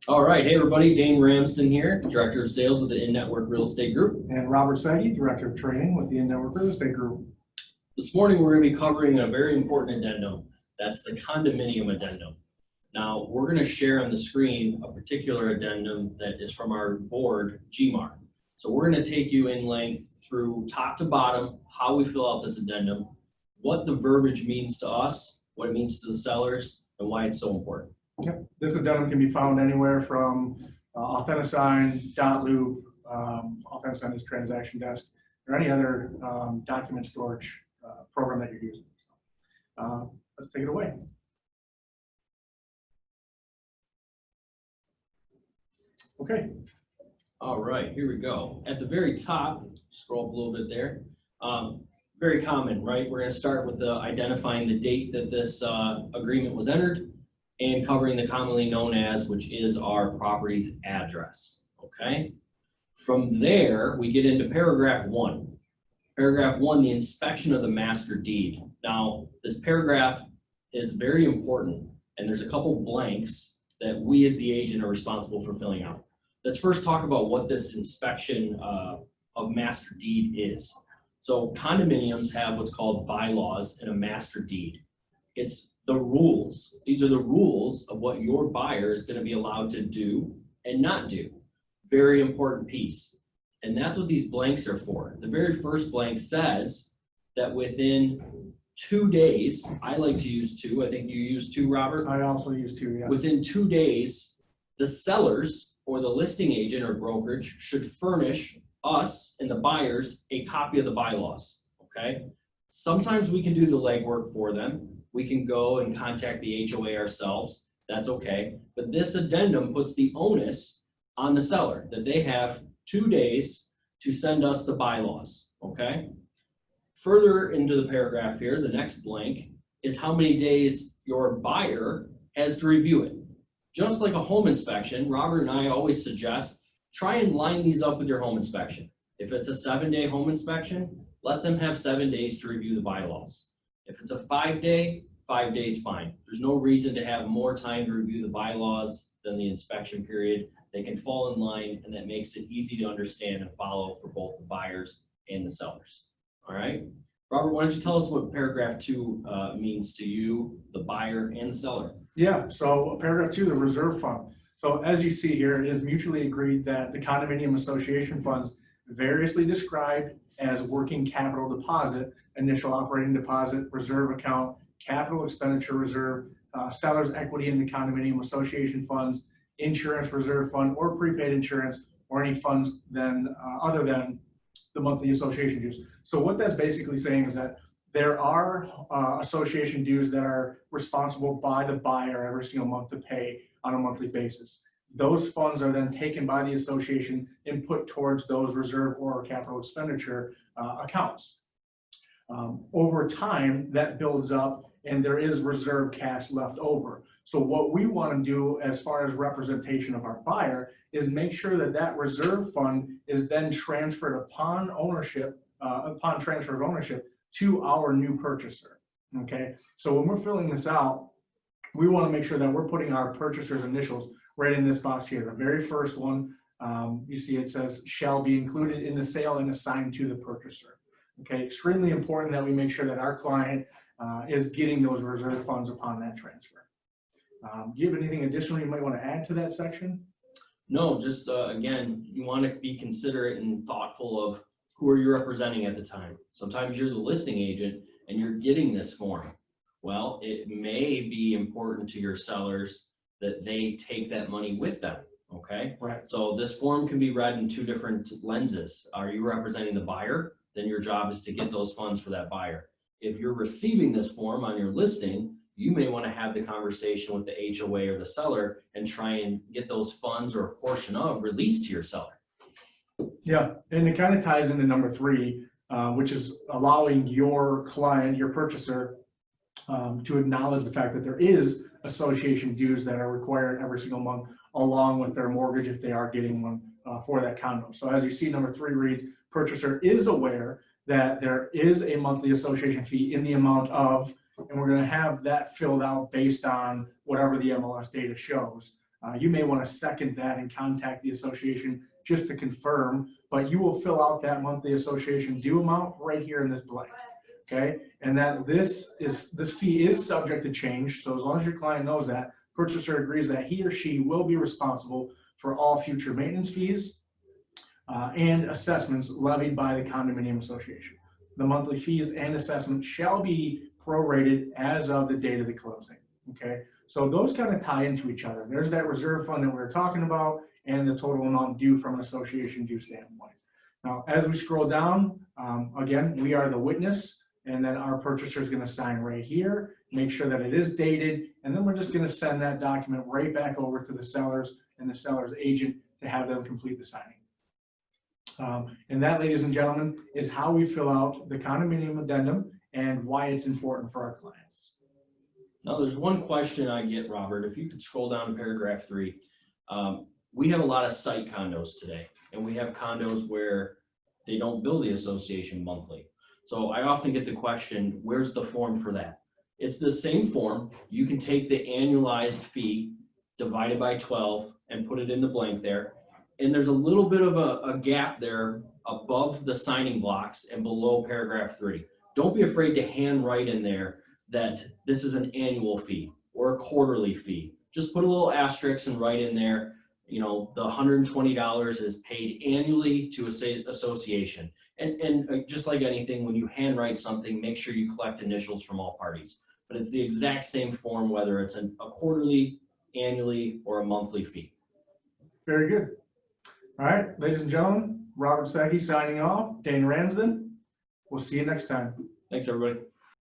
All right, hey everybody, Dane Ramsden here, Director of Sales with the In-Network Real Estate Group. And Robert Sagi, Director of Training with the In-Network Real Estate Group. This morning we're going to be covering a very important addendum. That's the condominium addendum. Now we're going to share on the screen a particular addendum that is from our board, GMAR. So we're going to take you in length through top to bottom, how we fill out this addendum, what the verbiage means to us, what it means to the sellers, and why it's so important. Yep. This addendum can be found anywhere from Authentisign, .loop, Authentisign is transaction desk, or any other document storage program that you're using. Let's take it away. Okay. All right, here we go. At the very top, scroll up a little bit there. Very common, right? We're going to start with identifying the date that this agreement was entered and covering the commonly known as, which is our property's address, okay? From there, we get into paragraph 1. Paragraph 1, the inspection of the master deed. Now, this paragraph is very important, and there's a couple blanks that we as the agent are responsible for filling out. Let's first talk about what this inspection of master deed is. So condominiums have what's called bylaws and a master deed. It's the rules. These are the rules of what your buyer is going to be allowed to do and not do. Very important piece. And that's what these blanks are for. The very first blank says that within 2 days, I like to use 2. I think you use 2, Robert? I also use 2, yes. Within 2 days, the sellers or the listing agent or brokerage should furnish us and the buyers a copy of the bylaws, okay? Sometimes we can do the legwork for them. We can go and contact the HOA ourselves. That's okay. But this addendum puts the onus on the seller that they have 2 days to send us the bylaws, okay? Further into the paragraph here, the next blank is how many days your buyer has to review it. Just like a home inspection, Robert and I always suggest, try and line these up with your home inspection. If it's a 7-day home inspection, let them have 7 days to review the bylaws. If it's a 5-day, 5 days fine. There's no reason to have more time to review the bylaws than the inspection period. They can fall in line, and that makes it easy to understand and follow for both the buyers and the sellers. All right? Robert, why don't you tell us what paragraph 2 means to you, the buyer, and the seller? Yeah, so paragraph 2, the reserve fund. So as you see here, it is mutually agreed that the condominium association funds, variously described as working capital deposit, initial operating deposit, reserve account, capital expenditure reserve, seller's equity in the condominium association funds, insurance reserve fund, or prepaid insurance, or any funds then other than the monthly association dues. So what that's basically saying is that there are association dues that are responsible by the buyer every single month to pay on a monthly basis. Those funds are then taken by the association and put towards those reserve or capital expenditure accounts. Over time, that builds up and there is reserve cash left over. So what we want to do as far as representation of our buyer is make sure that that reserve fund is then transferred upon ownership, upon transfer of ownership to our new purchaser, okay? So when we're filling this out, we want to make sure that we're putting our purchaser's initials right in this box here. The very first one, you see it says, shall be included in the sale and assigned to the purchaser. Okay, extremely important that we make sure that our client is getting those reserve funds upon that transfer. Do you have anything additional you might want to add to that section? No, just again, you want to be considerate and thoughtful of who are you representing at the time. Sometimes you're the listing agent and you're getting this form. Well, it may be important to your sellers that they take that money with them, okay? Right. So this form can be read in 2 different lenses. Are you representing the buyer? Then your job is to get those funds for that buyer. If you're receiving this form on your listing, you may want to have the conversation with the HOA or the seller and try and get those funds or a portion of released to your seller. Yeah, and it kind of ties into number 3, which is allowing your client, your purchaser, to acknowledge the fact that there is association dues that are required every single month, along with their mortgage if they are getting one for that condo. So as you see, number 3 reads, purchaser is aware that there is a monthly association fee in the amount of, and we're going to have that filled out based on whatever the MLS data shows. You may want to second that and contact the association just to confirm, but you will fill out that monthly association due amount right here in this blank. Okay, and that this fee is subject to change. So as long as your client knows that, purchaser agrees that he or she will be responsible for all future maintenance fees and assessments levied by the condominium association. The monthly fees and assessments shall be prorated as of the date of the closing. Okay, so those kind of tie into each other. There's that reserve fund that we were talking about and the total amount due from an association due standpoint. Now, as we scroll down, again, we are the witness, and then our purchaser is going to sign right here, make sure that it is dated, and then we're just going to send that document right back over to the sellers and the seller's agent to have them complete the signing. And that, ladies and gentlemen, is how we fill out the condominium addendum and why it's important for our clients. Now, there's one question I get, Robert. If you could scroll down to paragraph 3. We have a lot of site condos today, and we have condos where they don't bill the association monthly. So I often get the question, where's the form for that? It's the same form. You can take the annualized fee divided by 12 and put it in the blank there. And there's a little bit of a gap there above the signing blocks and below paragraph 3. Don't be afraid to hand write in there that this is an annual fee or a quarterly fee. Just put a little asterisk and write in there, you know, the $120 is paid annually to a association. And just like anything, when you handwrite something, make sure you collect initials from all parties. But it's the exact same form, whether it's a quarterly, annually, or a monthly fee. Very good. All right, ladies and gentlemen, Robert Sacchi signing off, Dane Ramsden. We'll see you next time. Thanks, everybody.